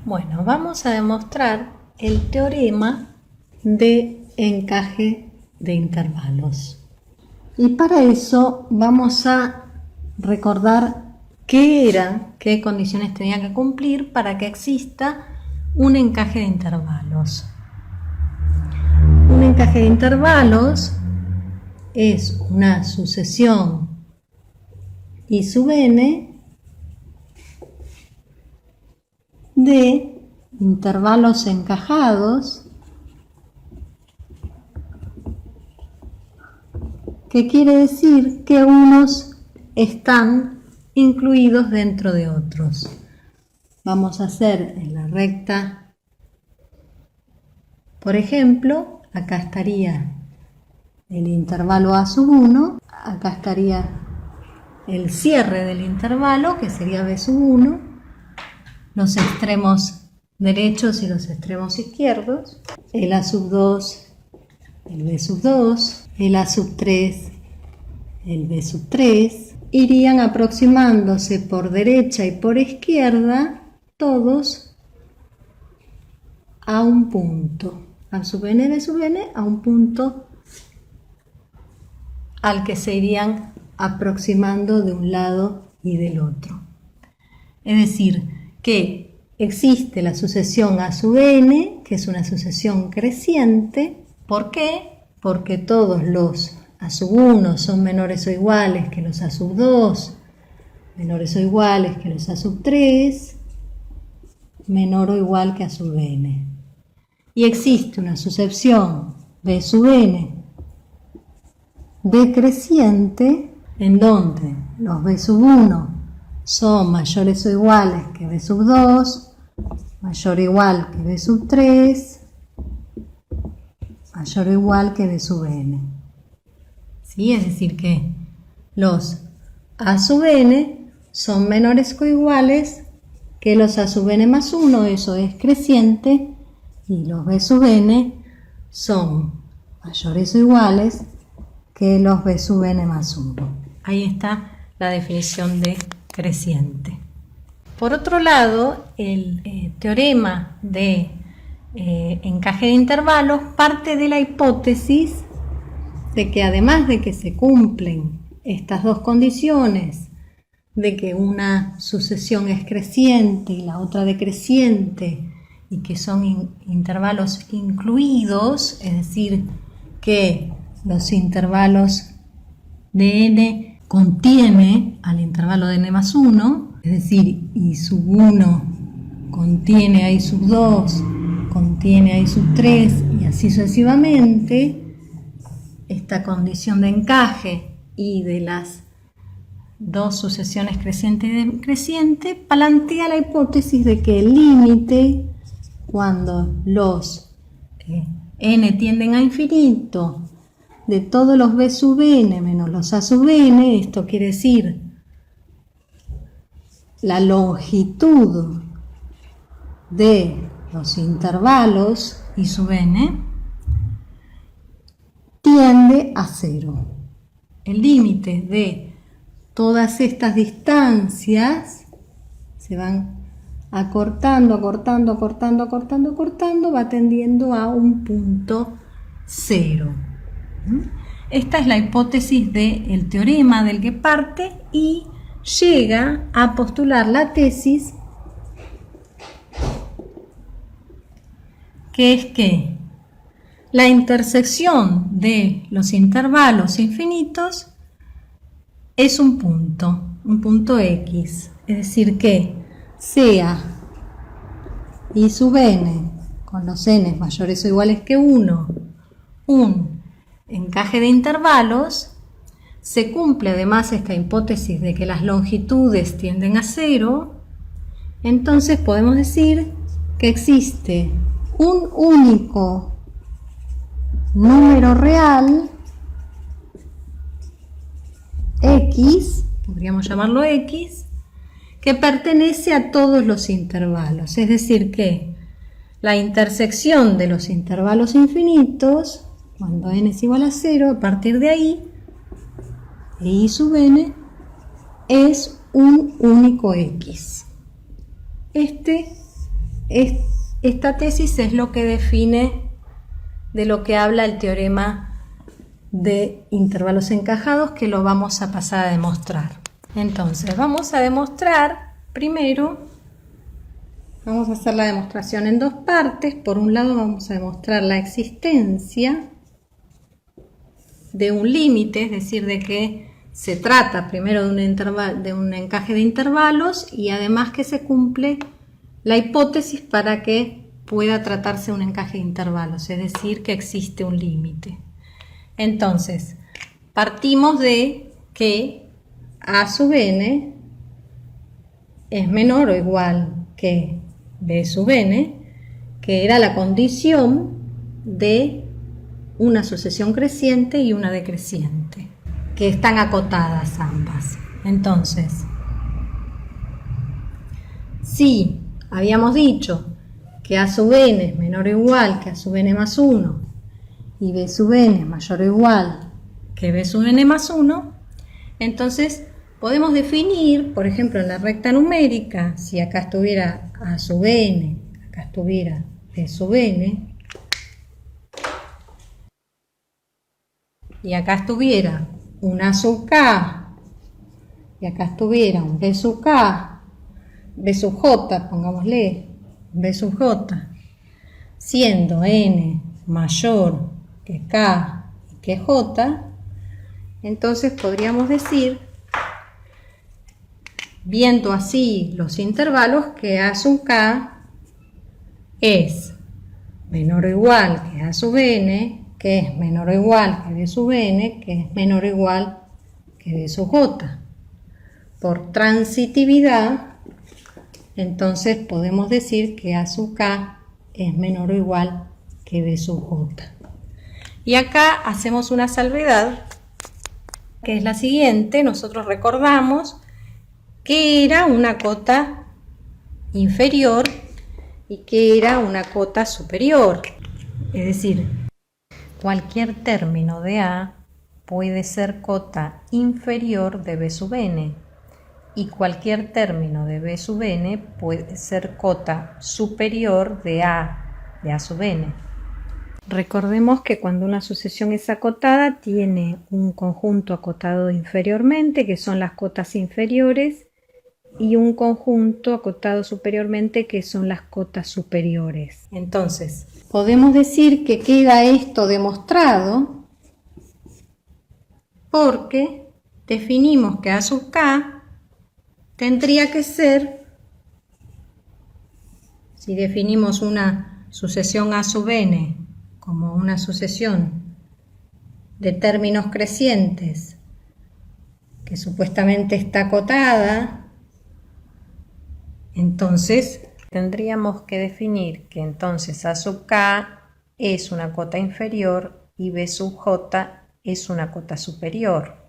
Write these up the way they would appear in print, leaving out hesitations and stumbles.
Bueno, vamos a demostrar el teorema de encaje de intervalos. Y para eso vamos a recordar qué condiciones tenía que cumplir para que exista un encaje de intervalos. Un encaje de intervalos es una sucesión I sub n de intervalos encajados, que quiere decir que unos están incluidos dentro de otros. Vamos a hacer en la recta, por ejemplo, acá estaría el intervalo A sub 1, acá estaría el cierre del intervalo, que sería B sub 1, los extremos derechos y los extremos izquierdos, el A sub 2, el B sub 2, el A sub 3, el B sub 3, irían aproximándose por derecha y por izquierda, todos a un punto, A sub n, B sub n, a un punto al que se irían aproximando de un lado y del otro. Es decir, que existe la sucesión A sub n, que es una sucesión creciente. ¿Por qué? Porque todos los A sub 1 son menores o iguales que los A sub 2, menores o iguales que los A sub 3, menor o igual que A sub n. Y existe una sucesión B sub n decreciente, en donde los B sub 1 son mayores o iguales que B sub 2, mayor o igual que B sub 3, mayor o igual que B sub n. ¿Sí? Es decir que los A sub n son menores o iguales que los A sub n más 1, eso es creciente, y los B sub n son mayores o iguales que los B sub n más 1. Ahí está la definición de creciente. Por otro lado, el teorema de encaje de intervalos parte de la hipótesis de que además de que se cumplen estas dos condiciones, de que una sucesión es creciente y la otra decreciente, y que son intervalos incluidos, es decir, que los intervalos de n contiene al intervalo de n más 1, es decir, I sub 1 contiene a I sub 2, contiene a I sub 3 y así sucesivamente. Esta condición de encaje y de las dos sucesiones creciente y decreciente plantea la hipótesis de que el límite, cuando los n tienden a infinito, de todos los B sub n menos los A sub n, esto quiere decir la longitud de los intervalos I sub n, tiende a 0. El límite de todas estas distancias se van acortando, va tendiendo a un punto 0. Esta es la hipótesis del teorema del que parte y llega a postular la tesis, que es que la intersección de los intervalos infinitos es un punto X, es decir que sea I sub n con los n mayores o iguales que 1 un encaje de intervalos, se cumple además esta hipótesis de que las longitudes tienden a 0, entonces podemos decir que existe un único número real X, podríamos llamarlo X, que pertenece a todos los intervalos, es decir que la intersección de los intervalos infinitos, cuando n es igual a 0, a partir de ahí, I sub n es un único X. Este esta tesis es lo que define de lo que habla el teorema de intervalos encajados, que lo vamos a pasar a demostrar. Entonces, vamos a demostrar primero, vamos a hacer la demostración en dos partes. Por un lado vamos a demostrar la existencia de un límite, es decir, de que se trata primero de un encaje de intervalos y además que se cumple la hipótesis para que pueda tratarse de un encaje de intervalos, es decir, que existe un límite. Entonces, partimos de que A sub n es menor o igual que B sub n, que era la condición de una sucesión creciente y una decreciente, que están acotadas ambas. Entonces, si habíamos dicho que A sub n es menor o igual que A sub n más 1 y B sub n es mayor o igual que B sub n más 1, entonces podemos definir, por ejemplo, en la recta numérica, si acá estuviera A sub n, acá estuviera B sub n, y acá estuviera un A sub k, y acá estuviera un B sub k, B sub j, pongámosle, B sub j, siendo n mayor que k y que j, entonces podríamos decir, viendo así los intervalos, que A sub k es menor o igual que A sub n, que es menor o igual que B sub n, que es menor o igual que B sub j. Por transitividad, entonces podemos decir que A sub k es menor o igual que B sub j. Y acá hacemos una salvedad, que es la siguiente. Nosotros recordamos que era una cota inferior y que era una cota superior. Es decir, cualquier término de A puede ser cota inferior de B sub n y cualquier término de B sub n puede ser cota superior de A sub n. Recordemos que cuando una sucesión es acotada tiene un conjunto acotado inferiormente, que son las cotas inferiores, y un conjunto acotado superiormente, que son las cotas superiores. Entonces, podemos decir que queda esto demostrado porque definimos que A sub k tendría que ser, si definimos una sucesión A sub n como una sucesión de términos crecientes que supuestamente está acotada, entonces tendríamos que definir que entonces A sub k es una cota inferior y B sub j es una cota superior.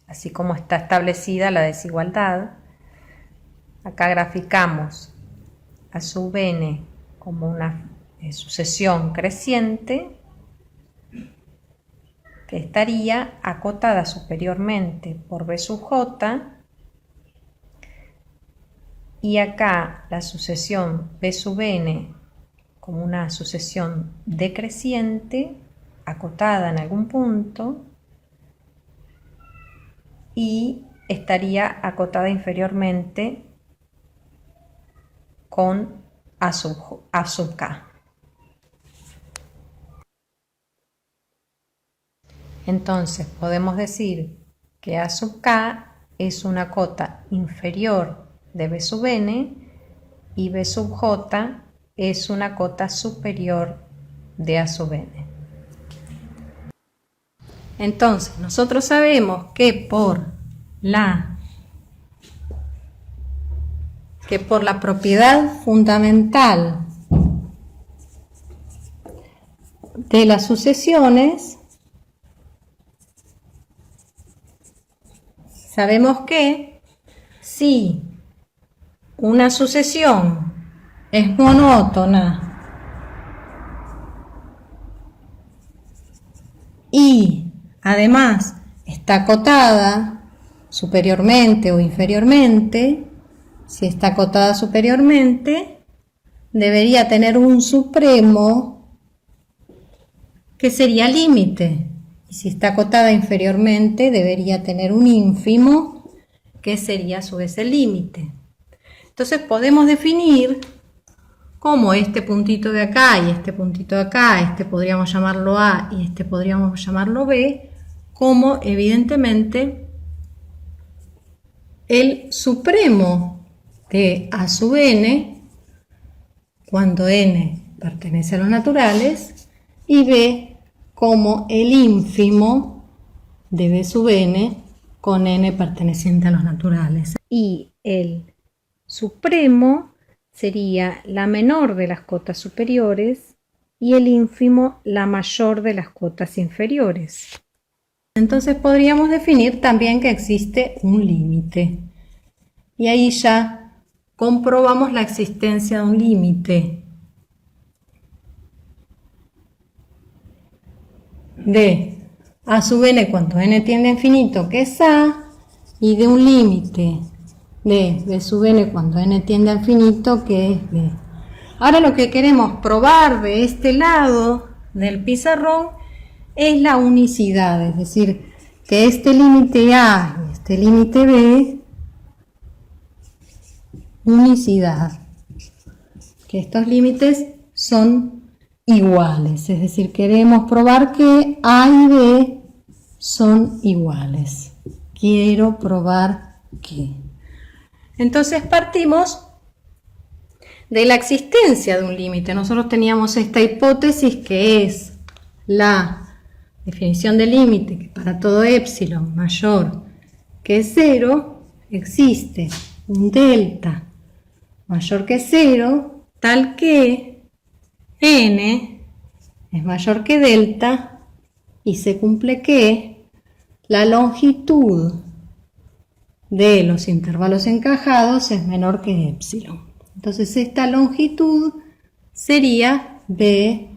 Así como está establecida la desigualdad, acá graficamos A sub n como una sucesión creciente que estaría acotada superiormente por B sub j, y acá la sucesión B sub n como una sucesión decreciente acotada en algún punto y estaría acotada inferiormente con A sub k. Entonces podemos decir que A sub k es una cota inferior de B sub n y B sub j es una cota superior de A sub n. Entonces nosotros sabemos que por la propiedad fundamental de las sucesiones, sabemos que si una sucesión es monótona y además está acotada superiormente o inferiormente, si está acotada superiormente, debería tener un supremo que sería límite. Y si está acotada inferiormente, debería tener un ínfimo que sería a su vez el límite. Entonces podemos definir cómo este puntito de acá y este puntito de acá, este podríamos llamarlo A y este podríamos llamarlo B, como evidentemente el supremo de A sub n, cuando n pertenece a los naturales, y B como el ínfimo de B sub n con n perteneciente a los naturales. Y el supremo sería la menor de las cotas superiores y el ínfimo la mayor de las cotas inferiores. Entonces podríamos definir también que existe un límite. Y ahí ya comprobamos la existencia de un límite de A sub n cuando n tiende a infinito, que es A, y de un límite de B sub n cuando n tiende a infinito, que es B. Ahora lo que queremos probar de este lado del pizarrón es la unicidad, es decir, que este límite A y este límite B, unicidad, que estos límites son iguales, es decir, queremos probar que A y B son iguales. Quiero probar que. Entonces partimos de la existencia de un límite. Nosotros teníamos esta hipótesis que es la definición de límite, que para todo epsilon mayor que 0 existe un delta mayor que 0, tal que n es mayor que delta y se cumple que la longitud de los intervalos encajados es menor que epsilon. Entonces esta longitud sería b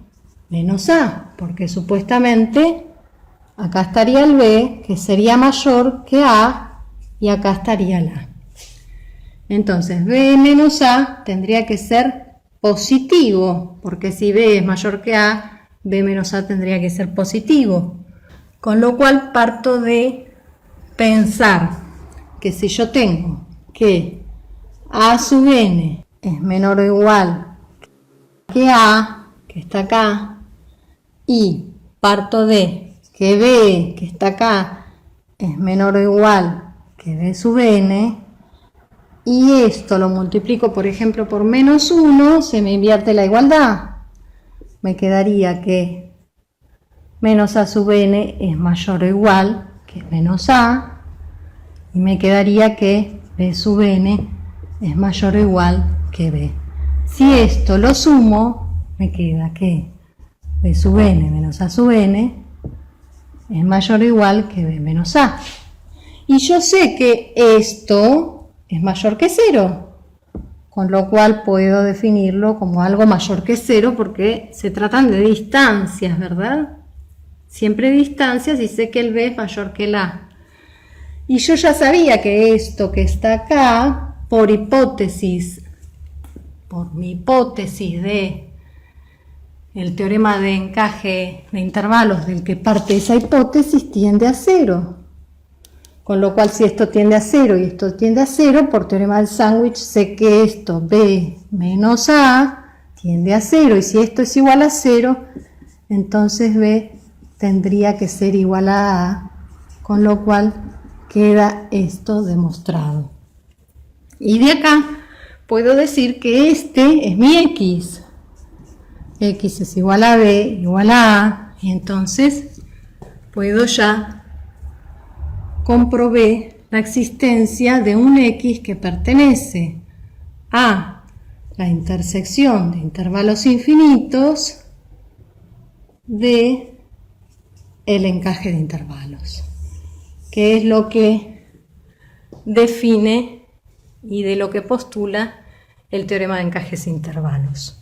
menos a, porque supuestamente acá estaría el b, que sería mayor que a, y acá estaría el a. Entonces b menos a tendría que ser positivo, porque si b es mayor que a, b menos a tendría que ser positivo. Con lo cual parto de pensar que si yo tengo que a sub n es menor o igual que a, que está acá, y parto de que b, que está acá, es menor o igual que b sub n, y esto lo multiplico, por ejemplo, por menos 1, se me invierte la igualdad. Me quedaría que menos a sub n es mayor o igual que menos a, y me quedaría que b sub n es mayor o igual que b. Si esto lo sumo, me queda que b sub n menos a sub n es mayor o igual que b menos a. Y yo sé que esto es mayor que 0, con lo cual puedo definirlo como algo mayor que 0 porque se tratan de distancias, ¿verdad? Siempre distancias, y sé que el b es mayor que el a. Y yo ya sabía que esto que está acá, por mi hipótesis de el teorema de encaje de intervalos del que parte esa hipótesis, tiende a 0. Con lo cual, si esto tiende a 0 y esto tiende a 0, por teorema del sándwich sé que esto, b menos a, tiende a 0. Y si esto es igual a 0, entonces b tendría que ser igual a a, con lo cual queda esto demostrado. Y de acá puedo decir que este es mi x. X es igual a b, igual a, y entonces puedo ya comprobé la existencia de un x que pertenece a la intersección de intervalos infinitos de el encaje de intervalos, que es lo que define y de lo que postula el teorema de encajes de intervalos.